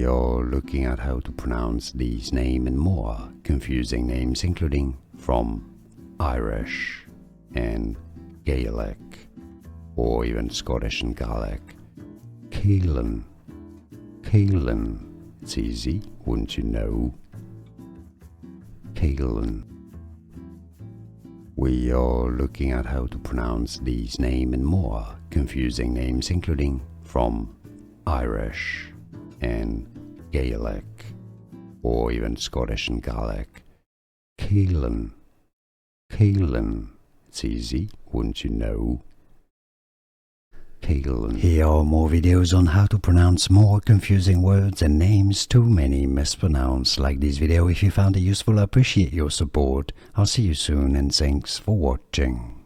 are looking at how to pronounce these names and more confusing names, including from Irish and Gaelic, or even Scottish and Gaelic. Cailean. Cailean. It's easy, wouldn't you know? Cailean. We are looking at how to pronounce these names and more confusing names, including from Irish and Gaelic, or even Scottish and Gaelic. Cailean. Cailean. It's easy, wouldn't you know? Cailean. Here are more videos on how to pronounce more confusing words and names too many mispronounced. Like this video if you found it useful. I appreciate your support. I'll see you soon and thanks for watching.